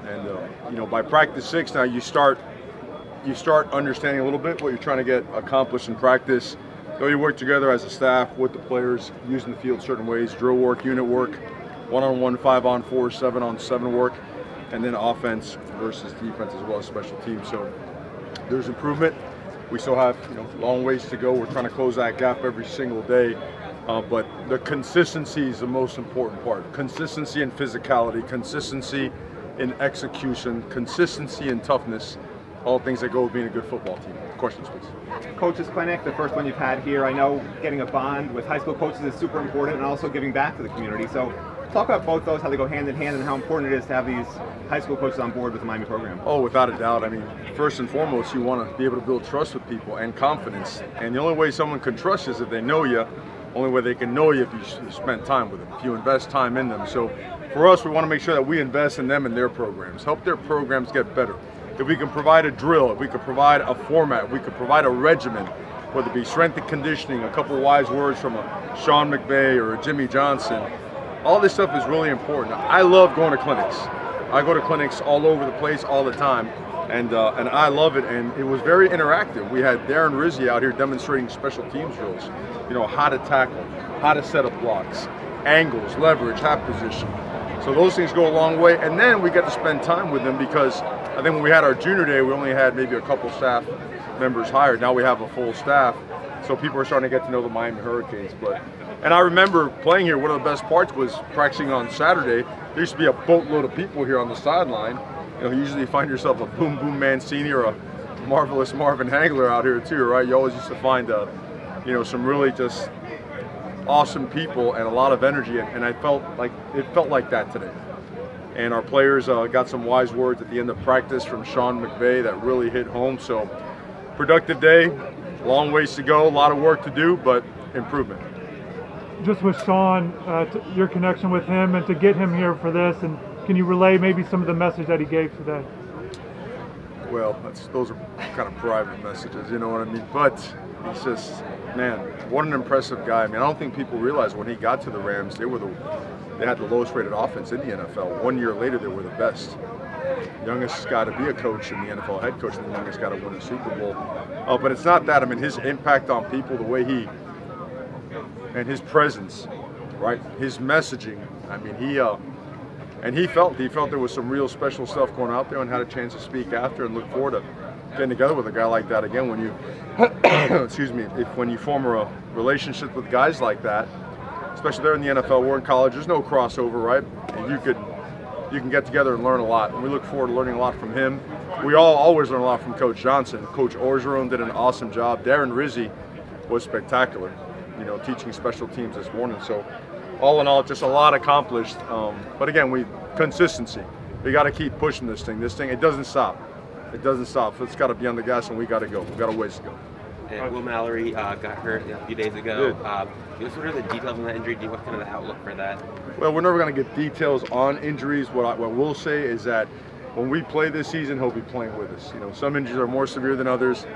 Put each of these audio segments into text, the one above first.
And you know, by practice 6 now you start understanding a little bit what you're trying to get accomplished in practice. You work together as a staff with the players, using the field certain ways, drill work, unit work, 1-on-1, 5-on-4, 7-on-7 work, and then offense versus defense as well as special teams. So there's improvement. We still have long ways to go. We're trying to close that gap every single day. But the consistency is the most important part. Consistency in physicality, consistency in execution, consistency in toughness, all things that go with being a good football team. Questions, please. Coaches Clinic, the first one you've had here. I know getting a bond with high school coaches is super important, and also giving back to the community. So talk about both those, how they go hand in hand, and how important it is to have these high school coaches on board with the Miami program. Oh, without a doubt. I mean, first and foremost, you want to be able to build trust with people and confidence. And the only way someone can trust you is if they know you. Only way they can know you if you spend time with them, if you invest time in them. So for us, we want to make sure that we invest in them and their programs, help their programs get better. If we can provide a drill, if we could provide a format, if we could provide a regimen, whether it be strength and conditioning, a couple of wise words from a Sean McVay or a Jimmy Johnson, all this stuff is really important. I love going to clinics. I go to clinics all over the place all the time, and I love it, and it was very interactive. We had Darren Rizzi out here demonstrating special teams drills, how to tackle, how to set up blocks, angles, leverage, half position. So those things go a long way, and then we get to spend time with them because I think when we had our junior day, we only had maybe a couple staff members hired. Now we have a full staff, so people are starting to get to know the Miami Hurricanes. And I remember playing here, one of the best parts was practicing on Saturday. There used to be a boatload of people here on the sideline. Usually you find yourself a Boom Boom Mancini or a marvelous Marvin Hagler out here too, right? You always used to find some really just awesome people and a lot of energy, and it felt like that today. And our players got some wise words at the end of practice from Sean McVay that really hit home. So productive day, long ways to go, a lot of work to do, but improvement. Just with Sean, your connection with him and to get him here for this, and can you relay maybe some of the message that he gave today? Well, those are kind of private messages, you know what I mean? But he's just, man, what an impressive guy. I mean, I don't think people realize when he got to the Rams, they had the lowest rated offense in the NFL. 1 year later, they were the best. Youngest guy to be a coach and the NFL head coach, and the youngest guy to win a Super Bowl. But it's not that. I mean, his impact on people, the way and his presence, right? His messaging. I mean, he felt there was some real special stuff going out there, and had a chance to speak after, and look forward to getting together with a guy like that again. When you, excuse me, when you form a relationship with guys like that, especially there in the NFL, we're in college. There's no crossover, right? And you can get together and learn a lot, and we look forward to learning a lot from him. We all always learn a lot from Coach Johnson. Coach Orgeron did an awesome job. Darren Rizzi was spectacular, teaching special teams this morning. So all in all, just a lot accomplished. But again, consistency. We got to keep pushing this thing. It doesn't stop. It doesn't stop. So it's got to be on the gas, and we got to go. We got a ways to go. And Will Mallory got hurt a few days ago. What are the details on that injury? What's kind of the outlook for that? Well, we're never going to get details on injuries. What we'll say is that when we play this season, he'll be playing with us. Some injuries are more severe than others.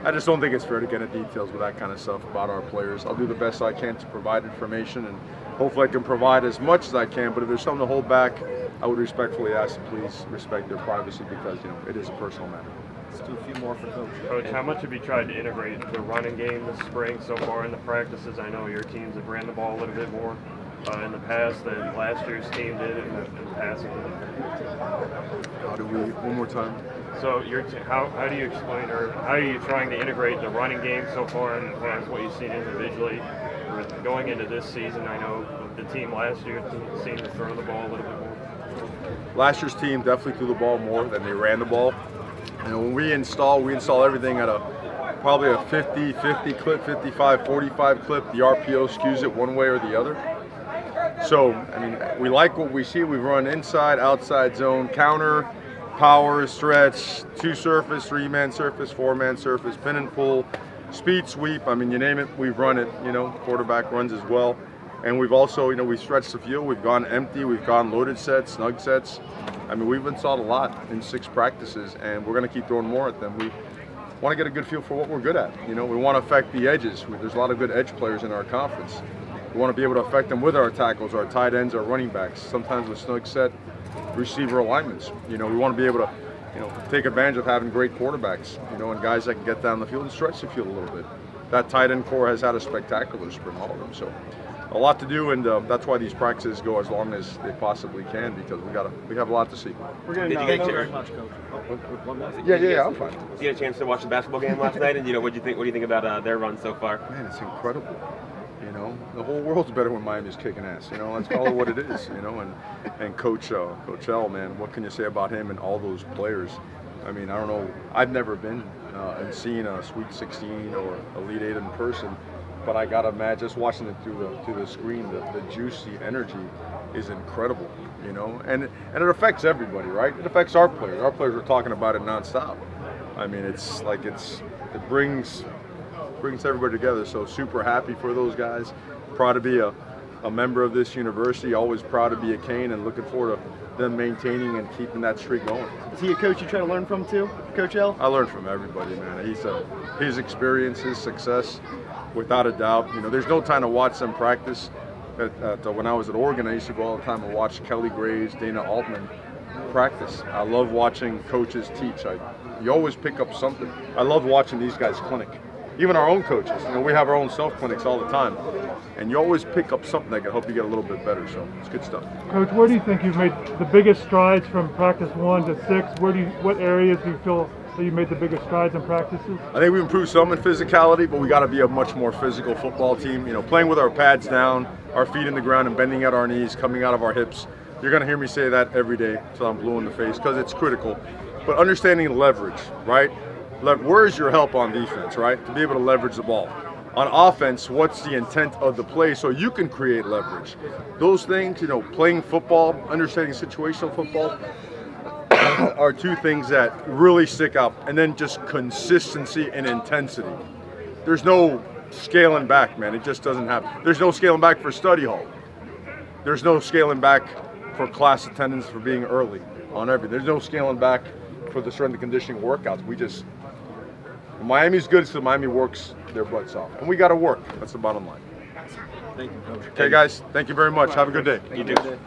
I just don't think it's fair to get into details with that kind of stuff about our players. I'll do the best I can to provide information, and hopefully I can provide as much as I can. But if there's something to hold back, I would respectfully ask to please respect their privacy, because it is a personal matter. Let's do a few more for Coach. Coach, how much have you tried to integrate the running game this spring so far in the practices? I know your teams have ran the ball a little bit more in the past than last year's team did in the passing. One more time? So how do you explain, or how are you trying to integrate the running game so far as far as what you've seen individually? Going into this season, I know the team last year seemed to throw the ball a little bit more. Last year's team definitely threw the ball more than they ran the ball. When we install everything at probably a 50 clip, 55, 45 clip. The RPO skews it one way or the other. So, I mean, we like what we see. We run inside, outside zone, counter, power, stretch, 2-surface, 3-man surface, 4-man surface, pin and pull, speed sweep. I mean, you name it, we've run it. Quarterback runs as well. And we've also, we stretched the field. We've gone empty. We've gone loaded sets, snug sets. I mean, we've installed a lot in 6 practices, and we're going to keep throwing more at them. We want to get a good feel for what we're good at. We want to affect the edges. There's a lot of good edge players in our conference. We want to be able to affect them with our tackles, our tight ends, our running backs. Sometimes with snug set, receiver alignments. You know, we want to be able to, you know, take advantage of having great quarterbacks, you know, and guys that can get down the field and stretch the field a little bit. That tight end core has had a spectacular spring, all of them. So a lot to do, and that's why these practices go as long as they possibly can, because we have a lot to see. Did you get very much, Coach. Yeah, I'm fine. Did you get a chance to watch the basketball game last night? And, you know, what do you think about their run so far? Man, it's incredible. You know, the whole world's better when Miami's kicking ass. You know, let's call it what it is. You know, and Coach L, man, what can you say about him and all those players? I mean, I don't know. I've never been and seen a Sweet 16 or Elite 8 in person, but I gotta imagine just watching it through the screen, the juicy energy is incredible. You know, and it affects everybody, right? It affects our players. Our players are talking about it nonstop. I mean, it brings everybody together. So super happy for those guys. Proud to be a member of this university. Always proud to be a Cane, and looking forward to them maintaining and keeping that streak going. Is he a coach you try to learn from too, Coach L? I learn from everybody, man. His experience, his success, without a doubt. You know, there's no time to watch them practice. When I was at Oregon, I used to go all the time and watch Kelly Graves, Dana Altman practice. I love watching coaches teach. You always pick up something. I love watching these guys clinic. Even our own coaches, you know, we have our own self-clinics all the time, and you always pick up something that can help you get a little bit better, so it's good stuff. Coach, where do you think you've made the biggest strides from practice 1 to 6? What areas do you feel that you made the biggest strides in practices? I think we improved some in physicality, but we got to be a much more physical football team. You know, playing with our pads down, our feet in the ground, and bending at our knees, coming out of our hips. You're going to hear me say that every day till I'm blue in the face, because it's critical. But understanding leverage, right? Where's your help on defense, right? To be able to leverage the ball. On offense, what's the intent of the play so you can create leverage? Those things, you know, playing football, understanding situational football are two things that really stick out. And then just consistency and intensity. There's no scaling back, man. It just doesn't happen. There's no scaling back for study hall. There's no scaling back for class attendance for being early on everything. There's no scaling back for the strength and conditioning workouts. Miami's good, so Miami works their butts off. And we got to work. That's the bottom line. Thank you, Coach. Okay, guys. Thank you very much. Have a good day. You too.